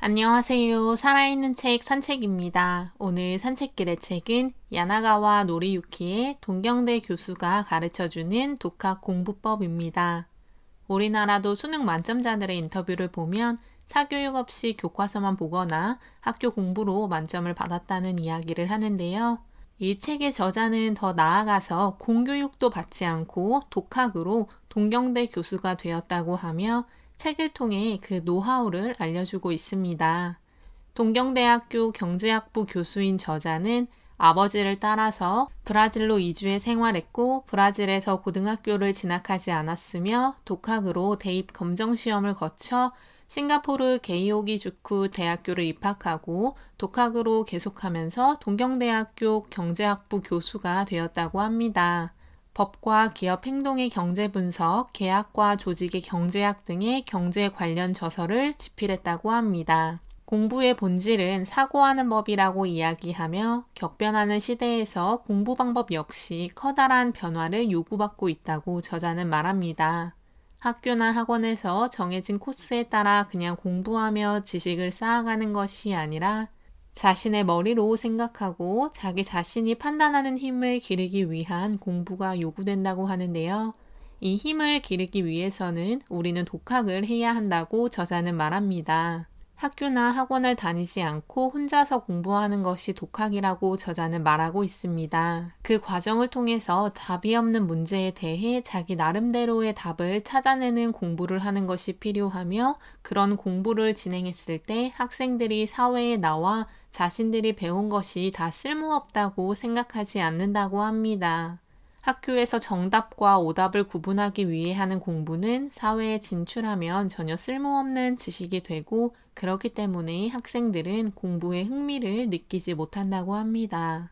안녕하세요. 살아있는 책 산책입니다. 오늘 산책길의 책은 야나가와 노리유키의 동경대 교수가 가르쳐주는 독학 공부법입니다. 우리나라도 수능 만점자들의 인터뷰를 보면 사교육 없이 교과서만 보거나 학교 공부로 만점을 받았다는 이야기를 하는데요. 이 책의 저자는 더 나아가서 공교육도 받지 않고 독학으로 동경대 교수가 되었다고 하며 책을 통해 그 노하우를 알려주고 있습니다. 동경대학교 경제학부 교수인 저자는 아버지를 따라서 브라질로 이주해 생활했고 브라질에서 고등학교를 진학하지 않았으며 독학으로 대입 검정시험을 거쳐 싱가포르 게이오기주쿠 대학교를 입학하고 독학으로 계속하면서 동경대학교 경제학부 교수가 되었다고 합니다. 법과 기업 행동의 경제 분석, 계약과 조직의 경제학 등의 경제 관련 저서를 집필했다고 합니다. 공부의 본질은 사고하는 법이라고 이야기하며 격변하는 시대에서 공부 방법 역시 커다란 변화를 요구받고 있다고 저자는 말합니다. 학교나 학원에서 정해진 코스에 따라 그냥 공부하며 지식을 쌓아가는 것이 아니라 자신의 머리로 생각하고 자기 자신이 판단하는 힘을 기르기 위한 공부가 요구된다고 하는데요. 이 힘을 기르기 위해서는 우리는 독학을 해야 한다고 저자는 말합니다. 학교나 학원을 다니지 않고 혼자서 공부하는 것이 독학이라고 저자는 말하고 있습니다. 그 과정을 통해서 답이 없는 문제에 대해 자기 나름대로의 답을 찾아내는 공부를 하는 것이 필요하며 그런 공부를 진행했을 때 학생들이 사회에 나와 자신들이 배운 것이 다 쓸모없다고 생각하지 않는다고 합니다. 학교에서 정답과 오답을 구분하기 위해 하는 공부는 사회에 진출하면 전혀 쓸모없는 지식이 되고 그렇기 때문에 학생들은 공부에 흥미를 느끼지 못한다고 합니다.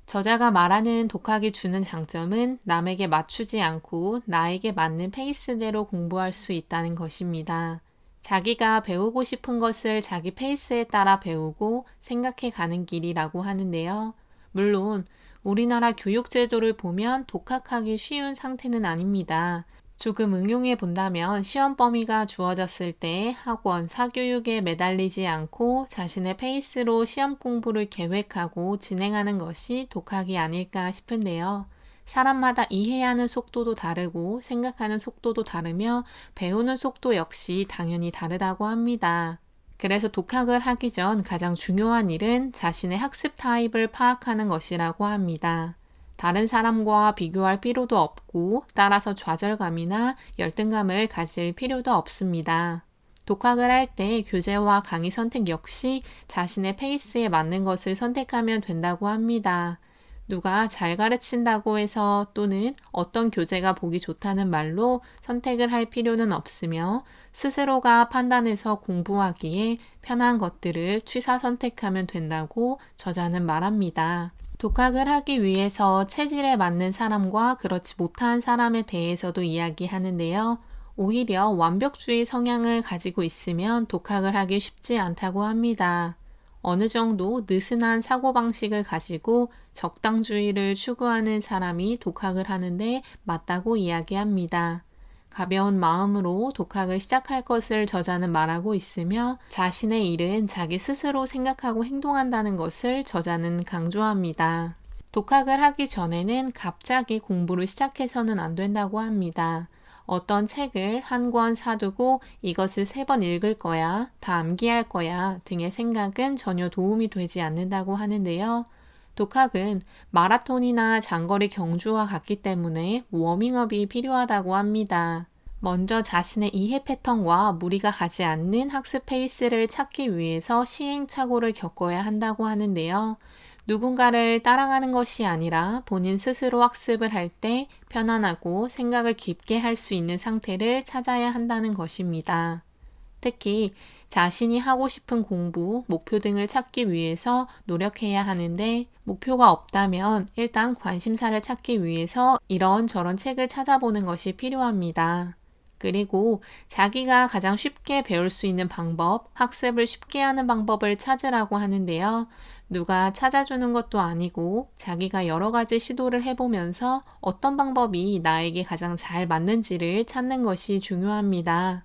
저자가 말하는 독학이 주는 장점은 남에게 맞추지 않고 나에게 맞는 페이스대로 공부할 수 있다는 것입니다. 자기가 배우고 싶은 것을 자기 페이스에 따라 배우고 생각해 가는 길이라고 하는데요. 물론 우리나라 교육제도를 보면 독학하기 쉬운 상태는 아닙니다. 조금 응용해 본다면 시험 범위가 주어졌을 때 학원, 사교육에 매달리지 않고 자신의 페이스로 시험 공부를 계획하고 진행하는 것이 독학이 아닐까 싶은데요. 사람마다 이해하는 속도도 다르고 생각하는 속도도 다르며 배우는 속도 역시 당연히 다르다고 합니다. 그래서 독학을 하기 전 가장 중요한 일은 자신의 학습 타입을 파악하는 것이라고 합니다. 다른 사람과 비교할 필요도 없고 따라서 좌절감이나 열등감을 가질 필요도 없습니다. 독학을 할 때 교재와 강의 선택 역시 자신의 페이스에 맞는 것을 선택하면 된다고 합니다. 누가 잘 가르친다고 해서 또는 어떤 교재가 보기 좋다는 말로 선택을 할 필요는 없으며 스스로가 판단해서 공부하기에 편한 것들을 취사 선택하면 된다고 저자는 말합니다. 독학을 하기 위해서 체질에 맞는 사람과 그렇지 못한 사람에 대해서도 이야기하는데요. 오히려 완벽주의 성향을 가지고 있으면 독학을 하기 쉽지 않다고 합니다. 어느 정도 느슨한 사고방식을 가지고 적당주의를 추구하는 사람이 독학을 하는데 맞다고 이야기합니다. 가벼운 마음으로 독학을 시작할 것을 저자는 말하고 있으며 자신의 일은 자기 스스로 생각하고 행동한다는 것을 저자는 강조합니다. 독학을 하기 전에는 갑자기 공부를 시작해서는 안 된다고 합니다. 어떤 책을 한 권 사두고 이것을 3번 읽을 거야, 다 암기할 거야 등의 생각은 전혀 도움이 되지 않는다고 하는데요. 독학은 마라톤이나 장거리 경주와 같기 때문에 워밍업이 필요하다고 합니다. 먼저 자신의 이해 패턴과 무리가 가지 않는 학습 페이스를 찾기 위해서 시행착오를 겪어야 한다고 하는데요. 누군가를 따라가는 것이 아니라 본인 스스로 학습을 할 때 편안하고 생각을 깊게 할 수 있는 상태를 찾아야 한다는 것입니다. 특히 자신이 하고 싶은 공부, 목표 등을 찾기 위해서 노력해야 하는데 목표가 없다면 일단 관심사를 찾기 위해서 이런저런 책을 찾아보는 것이 필요합니다. 그리고 자기가 가장 쉽게 배울 수 있는 방법, 학습을 쉽게 하는 방법을 찾으라고 하는데요. 누가 찾아주는 것도 아니고 자기가 여러 가지 시도를 해보면서 어떤 방법이 나에게 가장 잘 맞는지를 찾는 것이 중요합니다.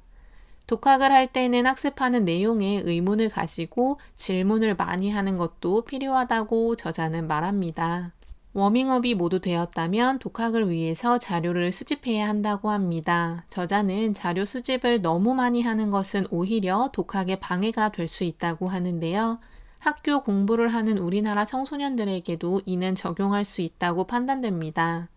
독학을 할 때는 학습하는 내용에 의문을 가지고 질문을 많이 하는 것도 필요하다고 저자는 말합니다. 워밍업이 모두 되었다면 독학을 위해서 자료를 수집해야 한다고 합니다. 저자는 자료 수집을 너무 많이 하는 것은 오히려 독학에 방해가 될 수 있다고 하는데요. 학교 공부를 하는 우리나라 청소년들에게도 이는 적용할 수 있다고 판단됩니다.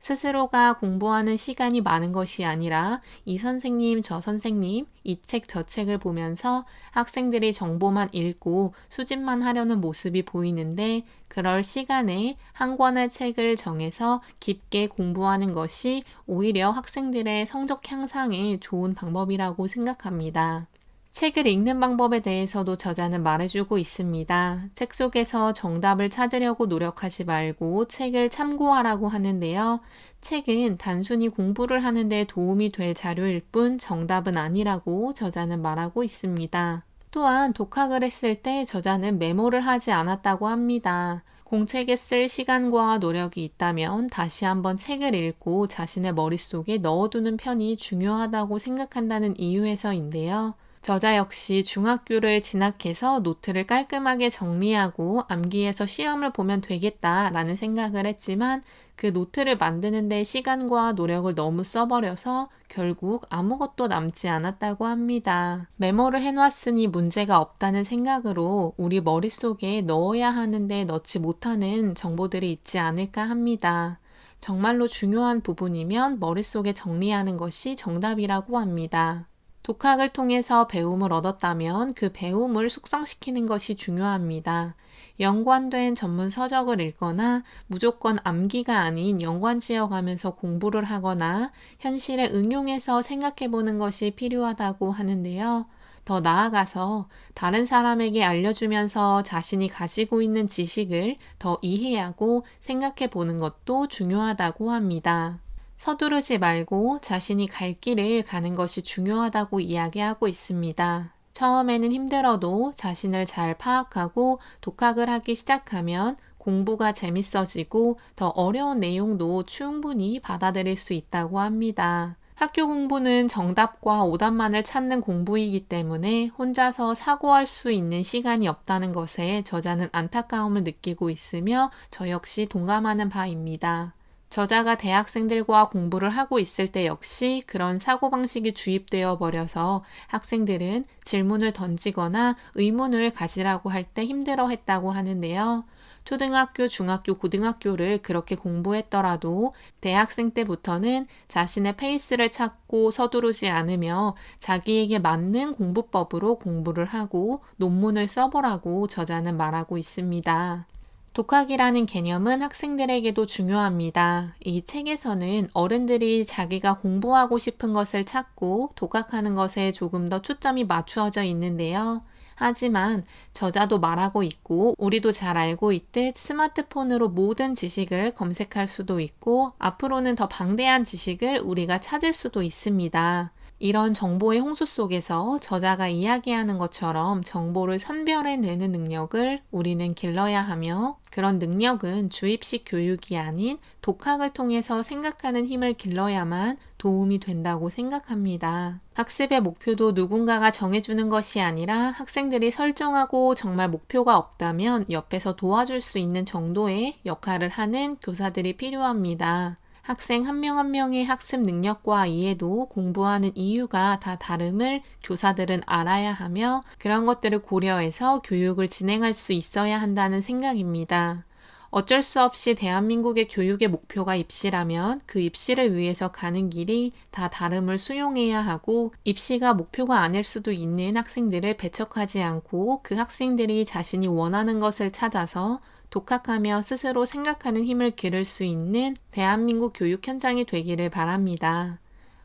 스스로가 공부하는 시간이 많은 것이 아니라 이 선생님, 저 선생님, 이 책, 저 책을 보면서 학생들이 정보만 읽고 수집만 하려는 모습이 보이는데 그럴 시간에 한 권의 책을 정해서 깊게 공부하는 것이 오히려 학생들의 성적 향상에 좋은 방법이라고 생각합니다. 책을 읽는 방법에 대해서도 저자는 말해주고 있습니다. 책 속에서 정답을 찾으려고 노력하지 말고 책을 참고하라고 하는데요. 책은 단순히 공부를 하는데 도움이 될 자료일 뿐 정답은 아니라고 저자는 말하고 있습니다. 또한 독학을 했을 때 저자는 메모를 하지 않았다고 합니다. 공책에 쓸 시간과 노력이 있다면 다시 한번 책을 읽고 자신의 머릿속에 넣어두는 편이 중요하다고 생각한다는 이유에서인데요. 저자 역시 중학교를 진학해서 노트를 깔끔하게 정리하고 암기해서 시험을 보면 되겠다라는 생각을 했지만 그 노트를 만드는 데 시간과 노력을 너무 써버려서 결국 아무것도 남지 않았다고 합니다. 메모를 해놨으니 문제가 없다는 생각으로 우리 머릿속에 넣어야 하는데 넣지 못하는 정보들이 있지 않을까 합니다. 정말로 중요한 부분이면 머릿속에 정리하는 것이 정답이라고 합니다. 독학을 통해서 배움을 얻었다면 그 배움을 숙성시키는 것이 중요합니다. 연관된 전문 서적을 읽거나 무조건 암기가 아닌 연관 지어가면서 공부를 하거나 현실에 응용해서 생각해보는 것이 필요하다고 하는데요. 더 나아가서 다른 사람에게 알려주면서 자신이 가지고 있는 지식을 더 이해하고 생각해보는 것도 중요하다고 합니다. 서두르지 말고 자신이 갈 길을 가는 것이 중요하다고 이야기하고 있습니다. 처음에는 힘들어도 자신을 잘 파악하고 독학을 하기 시작하면 공부가 재밌어지고 더 어려운 내용도 충분히 받아들일 수 있다고 합니다. 학교 공부는 정답과 오답만을 찾는 공부이기 때문에 혼자서 사고할 수 있는 시간이 없다는 것에 저자는 안타까움을 느끼고 있으며 저 역시 동감하는 바입니다. 저자가 대학생들과 공부를 하고 있을 때 역시 그런 사고방식이 주입되어 버려서 학생들은 질문을 던지거나 의문을 가지라고 할 때 힘들어 했다고 하는데요. 초등학교, 중학교, 고등학교를 그렇게 공부했더라도 대학생 때부터는 자신의 페이스를 찾고 서두르지 않으며 자기에게 맞는 공부법으로 공부를 하고 논문을 써보라고 저자는 말하고 있습니다. 독학이라는 개념은 학생들에게도 중요합니다. 이 책에서는 어른들이 자기가 공부하고 싶은 것을 찾고 독학하는 것에 조금 더 초점이 맞추어져 있는데요. 하지만 저자도 말하고 있고 우리도 잘 알고 있듯 스마트폰으로 모든 지식을 검색할 수도 있고 앞으로는 더 방대한 지식을 우리가 찾을 수도 있습니다. 이런 정보의 홍수 속에서 저자가 이야기하는 것처럼 정보를 선별해내는 능력을 우리는 길러야 하며 그런 능력은 주입식 교육이 아닌 독학을 통해서 생각하는 힘을 길러야만 도움이 된다고 생각합니다. 학습의 목표도 누군가가 정해주는 것이 아니라 학생들이 설정하고 정말 목표가 없다면 옆에서 도와줄 수 있는 정도의 역할을 하는 교사들이 필요합니다. 학생 한 명 한 명의 학습 능력과 이해도 공부하는 이유가 다 다름을 교사들은 알아야 하며 그런 것들을 고려해서 교육을 진행할 수 있어야 한다는 생각입니다. 어쩔 수 없이 대한민국의 교육의 목표가 입시라면 그 입시를 위해서 가는 길이 다 다름을 수용해야 하고 입시가 목표가 아닐 수도 있는 학생들을 배척하지 않고 그 학생들이 자신이 원하는 것을 찾아서 독학하며 스스로 생각하는 힘을 기를 수 있는 대한민국 교육 현장이 되기를 바랍니다.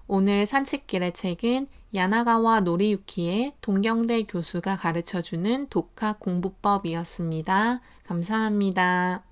오늘 산책길의 책은 야나가와 노리유키의 동경대 교수가 가르쳐주는 독학 공부법이었습니다. 감사합니다.